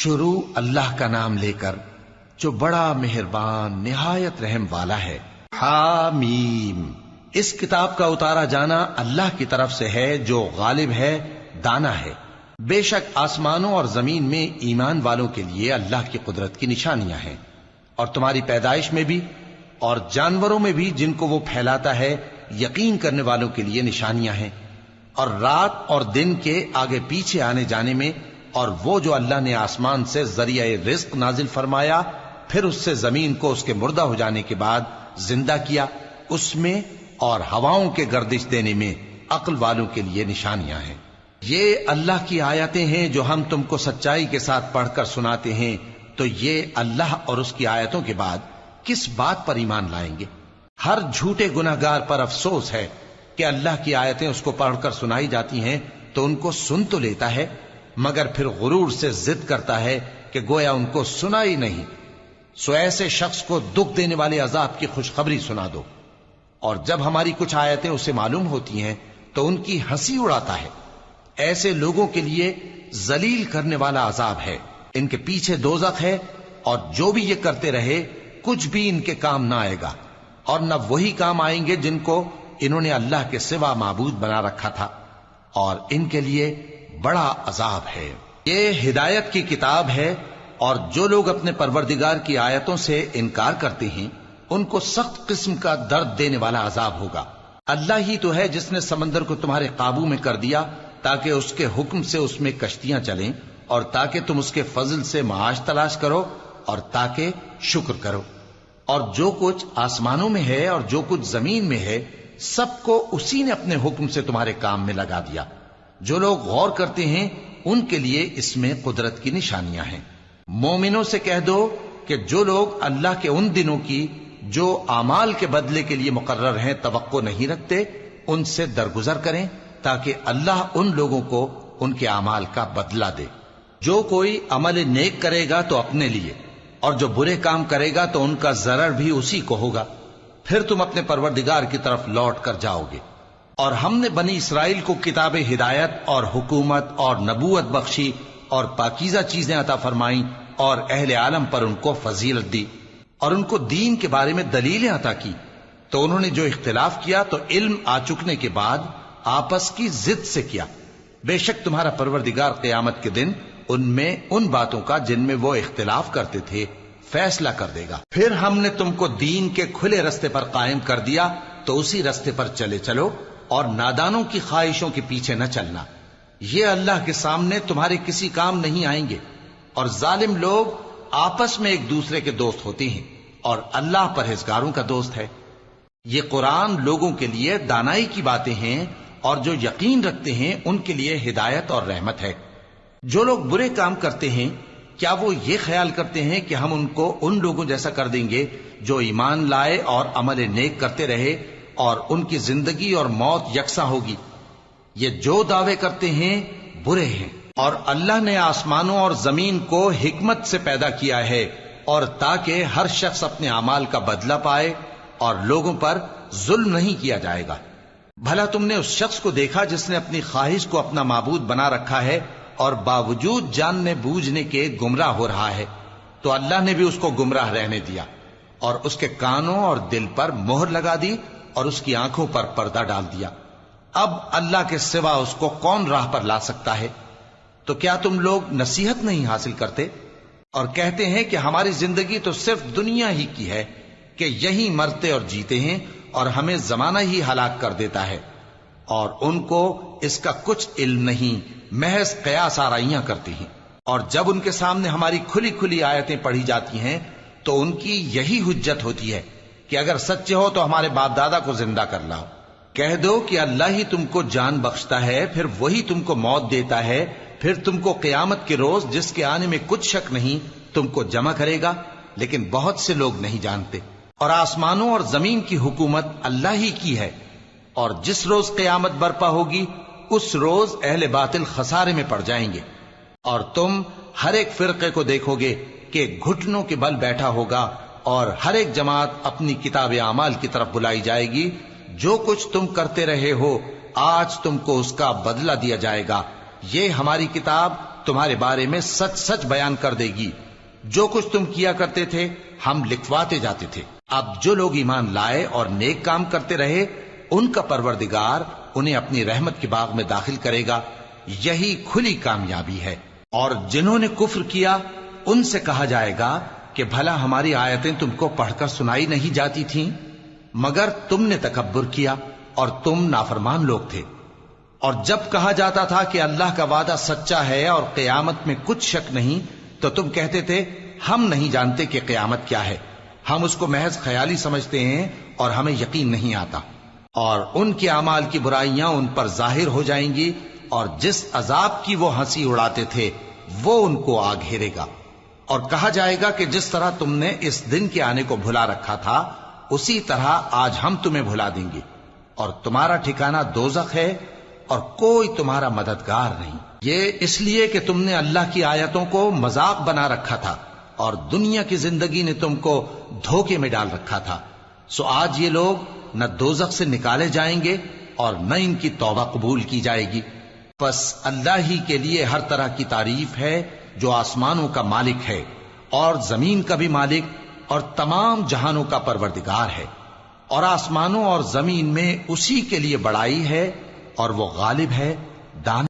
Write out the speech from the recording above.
شروع اللہ کا نام لے کر جو بڑا مہربان نہایت رحم والا ہے۔ حامیم، اس کتاب کا اتارا جانا اللہ کی طرف سے ہے جو غالب ہے، دانا ہے۔ بے شک آسمانوں اور زمین میں ایمان والوں کے لیے اللہ کی قدرت کی نشانیاں ہیں، اور تمہاری پیدائش میں بھی اور جانوروں میں بھی جن کو وہ پھیلاتا ہے یقین کرنے والوں کے لیے نشانیاں ہیں، اور رات اور دن کے آگے پیچھے آنے جانے میں، اور وہ جو اللہ نے آسمان سے ذریعہ رزق نازل فرمایا پھر اس سے زمین کو اس کے مردہ ہو جانے کے بعد زندہ کیا، اس میں اور ہواؤں کے گردش دینے میں عقل والوں کے لیے نشانیاں ہیں۔ یہ اللہ کی آیتیں ہیں جو ہم تم کو سچائی کے ساتھ پڑھ کر سناتے ہیں، تو یہ اللہ اور اس کی آیتوں کے بعد کس بات پر ایمان لائیں گے؟ ہر جھوٹے گناہگار پر افسوس ہے کہ اللہ کی آیتیں اس کو پڑھ کر سنائی جاتی ہیں تو ان کو سن تو لیتا ہے، مگر پھر غرور سے ضد کرتا ہے کہ گویا ان کو سنا ہی نہیں۔ سو ایسے شخص کو دکھ دینے والے عذاب کی خوشخبری سنا دو، اور جب ہماری کچھ آیتیں اسے معلوم ہوتی ہیں تو ان کی ہنسی اڑاتا ہے۔ ایسے لوگوں کے لیے ذلیل کرنے والا عذاب ہے، ان کے پیچھے دوزخ ہے، اور جو بھی یہ کرتے رہے کچھ بھی ان کے کام نہ آئے گا، اور نہ وہی کام آئیں گے جن کو انہوں نے اللہ کے سوا معبود بنا رکھا تھا، اور ان کے لیے بڑا عذاب ہے۔ یہ ہدایت کی کتاب ہے، اور جو لوگ اپنے پروردگار کی آیتوں سے انکار کرتے ہیں ان کو سخت قسم کا درد دینے والا عذاب ہوگا۔ اللہ ہی تو ہے جس نے سمندر کو تمہارے قابو میں کر دیا تاکہ اس کے حکم سے اس میں کشتیاں چلیں، اور تاکہ تم اس کے فضل سے معاش تلاش کرو، اور تاکہ شکر کرو۔ اور جو کچھ آسمانوں میں ہے اور جو کچھ زمین میں ہے سب کو اسی نے اپنے حکم سے تمہارے کام میں لگا دیا۔ جو لوگ غور کرتے ہیں ان کے لیے اس میں قدرت کی نشانیاں ہیں۔ مومنوں سے کہہ دو کہ جو لوگ اللہ کے ان دنوں کی جو اعمال کے بدلے کے لیے مقرر ہیں توقع نہیں رکھتے ان سے درگزر کریں تاکہ اللہ ان لوگوں کو ان کے اعمال کا بدلہ دے۔ جو کوئی عمل نیک کرے گا تو اپنے لیے، اور جو برے کام کرے گا تو ان کا ضرر بھی اسی کو ہوگا، پھر تم اپنے پروردگار کی طرف لوٹ کر جاؤ گے۔ اور ہم نے بنی اسرائیل کو کتاب ہدایت اور حکومت اور نبوت بخشی اور پاکیزہ چیزیں عطا فرمائیں، اور اہل عالم پر ان کو فضیلت دی، اور ان کو دین کے بارے میں دلیلیں عطا کی، تو انہوں نے جو اختلاف کیا تو علم آ چکنے کے بعد آپس کی ضد سے کیا۔ بے شک تمہارا پروردگار قیامت کے دن ان میں ان باتوں کا جن میں وہ اختلاف کرتے تھے فیصلہ کر دے گا۔ پھر ہم نے تم کو دین کے کھلے رستے پر قائم کر دیا تو اسی رستے پر چلے چلو، اور نادانوں کی خواہشوں کے پیچھے نہ چلنا، یہ اللہ کے سامنے تمہارے کسی کام نہیں آئیں گے۔ اور ظالم لوگ آپس میں ایک دوسرے کے دوست ہوتے ہیں، اور اللہ پرہیزگاروں کا دوست ہے۔ یہ قرآن لوگوں کے لیے دانائی کی باتیں ہیں، اور جو یقین رکھتے ہیں ان کے لیے ہدایت اور رحمت ہے۔ جو لوگ برے کام کرتے ہیں کیا وہ یہ خیال کرتے ہیں کہ ہم ان کو ان لوگوں جیسا کر دیں گے جو ایمان لائے اور عمل نیک کرتے رہے اور ان کی زندگی اور موت یکساں ہوگی؟ یہ جو دعوے کرتے ہیں برے ہیں۔ اور اللہ نے آسمانوں اور زمین کو حکمت سے پیدا کیا ہے، اور تاکہ ہر شخص اپنے اعمال کا بدلہ پائے، اور لوگوں پر ظلم نہیں کیا جائے گا۔ بھلا تم نے اس شخص کو دیکھا جس نے اپنی خواہش کو اپنا معبود بنا رکھا ہے اور باوجود جاننے بوجھنے کے گمراہ ہو رہا ہے؟ تو اللہ نے بھی اس کو گمراہ رہنے دیا، اور اس کے کانوں اور دل پر مہر لگا دی، اور اس کی آنکھوں پر پردہ ڈال دیا۔ اب اللہ کے سوا اس کو کون راہ پر لا سکتا ہے؟ تو کیا تم لوگ نصیحت نہیں حاصل کرتے اور کہتے ہیں کہ ہماری زندگی تو صرف دنیا ہی کی ہے، کہ یہی مرتے اور جیتے ہیں اور ہمیں زمانہ ہی ہلاک کر دیتا ہے، اور ان کو اس کا کچھ علم نہیں، محض قیاس آرائیاں کرتی ہیں۔ اور جب ان کے سامنے ہماری کھلی کھلی آیتیں پڑھی جاتی ہیں تو ان کی یہی حجت ہوتی ہے کہ اگر سچے ہو تو ہمارے باپ دادا کو زندہ کر لاؤ۔ کہہ دو کہ اللہ ہی تم کو جان بخشتا ہے، پھر وہی تم کو موت دیتا ہے، پھر تم کو قیامت کے روز جس کے آنے میں کچھ شک نہیں تم کو جمع کرے گا، لیکن بہت سے لوگ نہیں جانتے۔ اور آسمانوں اور زمین کی حکومت اللہ ہی کی ہے، اور جس روز قیامت برپا ہوگی اس روز اہل باطل خسارے میں پڑ جائیں گے۔ اور تم ہر ایک فرقے کو دیکھو گے کہ گھٹنوں کے بل بیٹھا ہوگا، اور ہر ایک جماعت اپنی کتاب اعمال کی طرف بلائی جائے گی۔ جو کچھ تم کرتے رہے ہو آج تم کو اس کا بدلہ دیا جائے گا، یہ ہماری کتاب تمہارے بارے میں سچ سچ بیان کر دے گی. جو کچھ تم کیا کرتے تھے ہم لکھواتے جاتے تھے. اب جو لوگ ایمان لائے اور نیک کام کرتے رہے ان کا پروردگار انہیں اپنی رحمت کے باغ میں داخل کرے گا. یہی کھلی کامیابی ہے. اور جنہوں نے کفر کیا ان سے کہا جائے گا کہ بھلا ہماری آیتیں تم کو پڑھ کر سنائی نہیں جاتی تھیں؟ مگر تم نے تکبر کیا اور تم نافرمان لوگ تھے. اور جب کہا جاتا تھا کہ اللہ کا وعدہ سچا ہے اور قیامت میں کچھ شک نہیں تو تم کہتے تھے ہم نہیں جانتے کہ قیامت کیا ہے، ہم اس کو محض خیالی سمجھتے ہیں اور ہمیں یقین نہیں آتا. اور ان کے اعمال کی برائیاں ان پر ظاہر ہو جائیں گی اور جس عذاب کی وہ ہنسی اڑاتے تھے وہ ان کو آ گھیرے گا. اور کہا جائے گا کہ جس طرح تم نے اس دن کے آنے کو بھلا رکھا تھا اسی طرح آج ہم تمہیں بھلا دیں گے، اور تمہارا ٹھکانہ دوزخ ہے اور کوئی تمہارا مددگار نہیں. یہ اس لیے کہ تم نے اللہ کی آیتوں کو مذاق بنا رکھا تھا اور دنیا کی زندگی نے تم کو دھوکے میں ڈال رکھا تھا. سو آج یہ لوگ نہ دوزخ سے نکالے جائیں گے اور نہ ان کی توبہ قبول کی جائے گی. پس اللہ ہی کے لیے ہر طرح کی تعریف ہے جو آسمانوں کا مالک ہے اور زمین کا بھی مالک اور تمام جہانوں کا پروردگار ہے. اور آسمانوں اور زمین میں اسی کے لیے بڑائی ہے اور وہ غالب ہے، دان